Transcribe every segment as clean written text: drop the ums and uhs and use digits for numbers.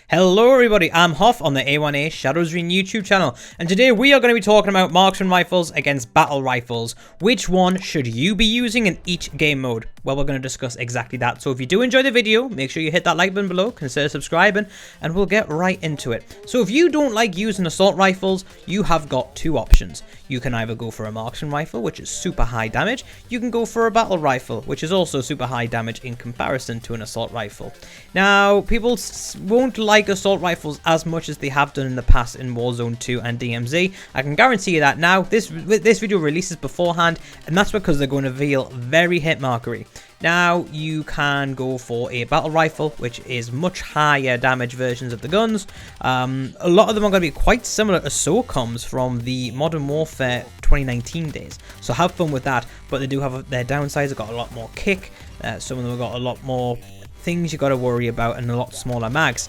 Hello everybody, I'm Hoff on the A1A ShadowsReign YouTube channel, and today we are going to be talking about Marksman rifles against battle rifles. Which one should you be using in each game mode? Well, we're going to discuss exactly that, so if you do enjoy the video, make sure you hit that like button below, consider subscribing, and we'll get right into it. So if you don't like using assault rifles, you have got two options. You can either go for a Marksman rifle, which is super high damage. You can go for a battle rifle, which is also super high damage in comparison to an assault rifle. Now, people won't like assault rifles as much as they have done in the past in Warzone 2 and DMZ. I can guarantee you that now. This video releases beforehand, and that's because they're going to reveal very hit markery. Now, you can go for a battle rifle, which is much higher damage versions of the guns. A lot of them are going to be quite similar to SOCOMs from the Modern Warfare 2019 days. So have fun with that, but they do have their downsides. They've got a lot more kick. Some of them have got a lot more things you got to worry about and a lot smaller mags.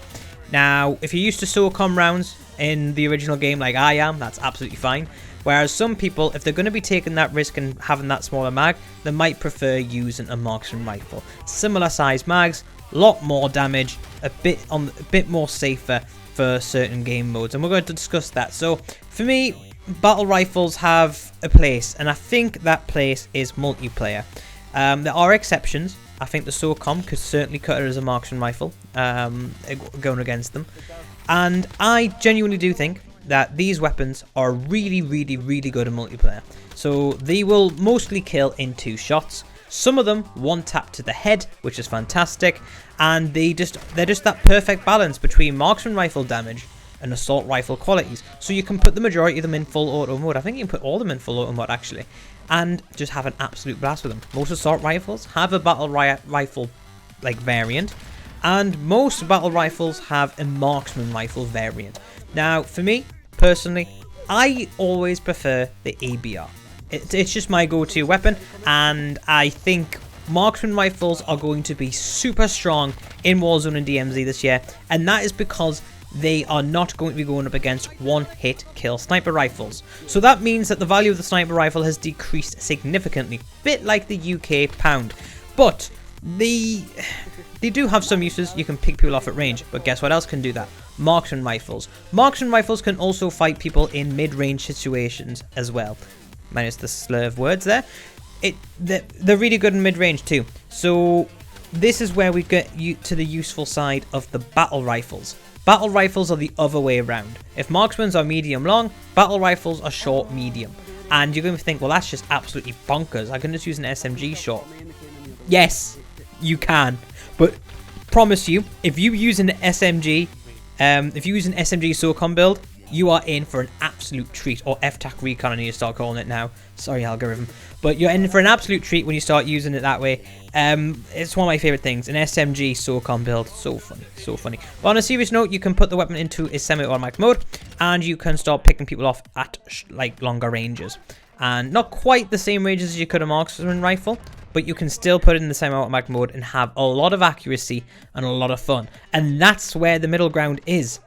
Now, if you're used to SOCOM rounds in the original game like I am, that's absolutely fine. Whereas some people, if they're going to be taking that risk and having that smaller mag, they might prefer using a Marksman rifle. Similar size mags, a lot more damage, a bit more safer for certain game modes, and we're going to discuss that. So for me, battle rifles have a place, and I think that place is multiplayer. There are exceptions. I think the SOCOM could certainly cut it as a Marksman rifle, going against them. And I genuinely do think that these weapons are really good in multiplayer. So they will mostly kill in 2 shots. Some of them one tap to the head, which is fantastic, and they're just that perfect balance between Marksman rifle damage and assault rifle qualities. So you can put the majority of them in full auto mode. I think you can put all of them in full auto mode actually, and just have an absolute blast with them. Most assault rifles have a battle rifle like variant, and most battle rifles have a Marksman rifle variant. Now, for me personally, I always prefer the ABR. It's just my go-to weapon, and I think Marksman rifles are going to be super strong in Warzone and DMZ this year, and that is because they are not going to be going up against one-hit kill sniper rifles. So that means that the value of the sniper rifle has decreased significantly, bit like the UK pound. But they do have some uses. You can pick people off at range, but guess what else can do that? Marksman rifles. Marksman rifles can also fight people in mid-range situations as well. Minus the slur of words there. They're really good in mid-range too. So this is where we get to the useful side of the battle rifles. Battle rifles are the other way around. If marksmans are medium-long, battle rifles are short-medium. And you're going to think, well, that's just absolutely bonkers. I can just use an SMG short. Yes, you can. But promise you, if you use an SMG, SOCOM build, you are in for an absolute treat. Or FTAC Recon, I need to start calling it now. Sorry, algorithm. But you're in for an absolute treat when you start using it that way. It's one of my favorite things. An SMG SOCOM build. So funny. So funny. But on a serious note, you can put the weapon into a semi-automatic mode, and you can start picking people off at like longer ranges. And not quite the same ranges as you could a Marksman rifle, but you can still put it in the semi-automatic mode and have a lot of accuracy and a lot of fun. And that's where the middle ground is.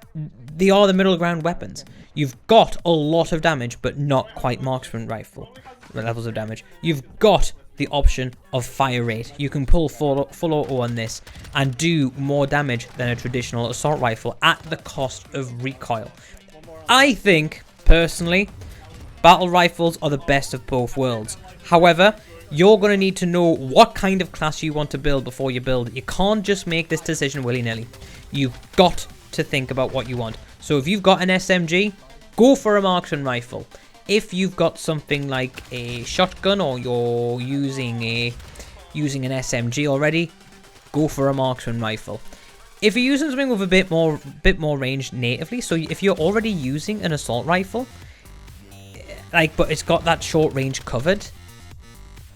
They are the middle ground weapons. You've got a lot of damage, but not quite Marksman rifle levels of damage. You've got the option of fire rate. You can pull full auto on this and do more damage than a traditional assault rifle at the cost of recoil. I think, personally, battle rifles are the best of both worlds. However, you're going to need to know what kind of class you want to build before you build it. You can't just make this decision willy-nilly. You've got to think about what you want. So if you've got an SMG, go for a Marksman rifle. If you've got something like a shotgun, or you're using an SMG already, go for a Marksman rifle. If you're using something with a bit more range natively, so if you're already using an assault rifle, but it's got that short range covered,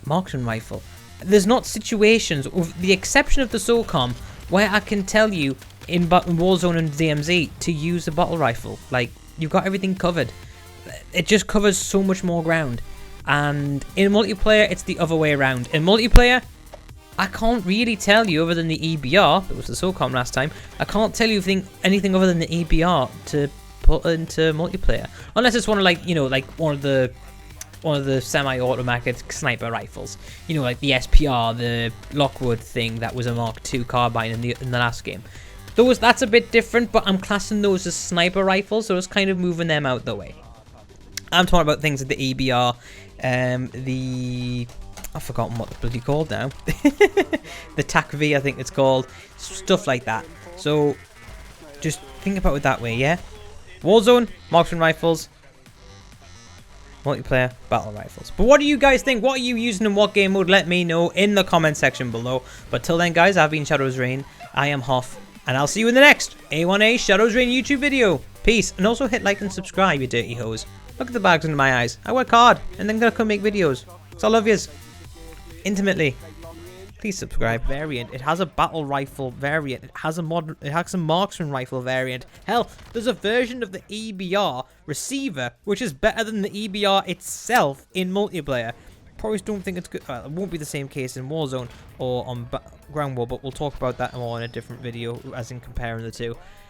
Marksman rifle. There's not situations, with the exception of the SOCOM, where I can tell you in Warzone and DMZ to use a battle rifle. Like, you've got everything covered. It just covers so much more ground. And in multiplayer, it's the other way around. In multiplayer, I can't really tell you other than the EBR. It was the SOCOM last time. I can't tell you anything other than the EBR to put into multiplayer, unless it's one of one of the semi-automatic sniper rifles. Like the SPR, the Lockwood thing that was a Mark II carbine in the last game. That's a bit different, but I'm classing those as sniper rifles, so it's kind of moving them out the way. I'm talking about things like the EBR, I've forgotten what the bloody called now. The TAC V, I think it's called. Stuff like that. So, just think about it that way, yeah? Warzone, Marksman rifles, multiplayer, battle rifles. But what do you guys think? What are you using in what game mode? Let me know in the comment section below. But till then, guys, I've been ShadowsReign. I am Hoff. And I'll see you in the next A1A ShadowsReign YouTube video. Peace. And also hit like and subscribe, you dirty hoes. Look at the bags under my eyes. I work hard. And then gonna come make videos. So I love yous. Intimately. Please subscribe. Variant. It has a battle rifle variant. It has a marksman rifle variant. Hell, there's a version of the EBR receiver which is better than the EBR itself in multiplayer. Probably don't think it's good. It won't be the same case in Warzone or on Ground War, but we'll talk about that more in a different video, as in comparing the two.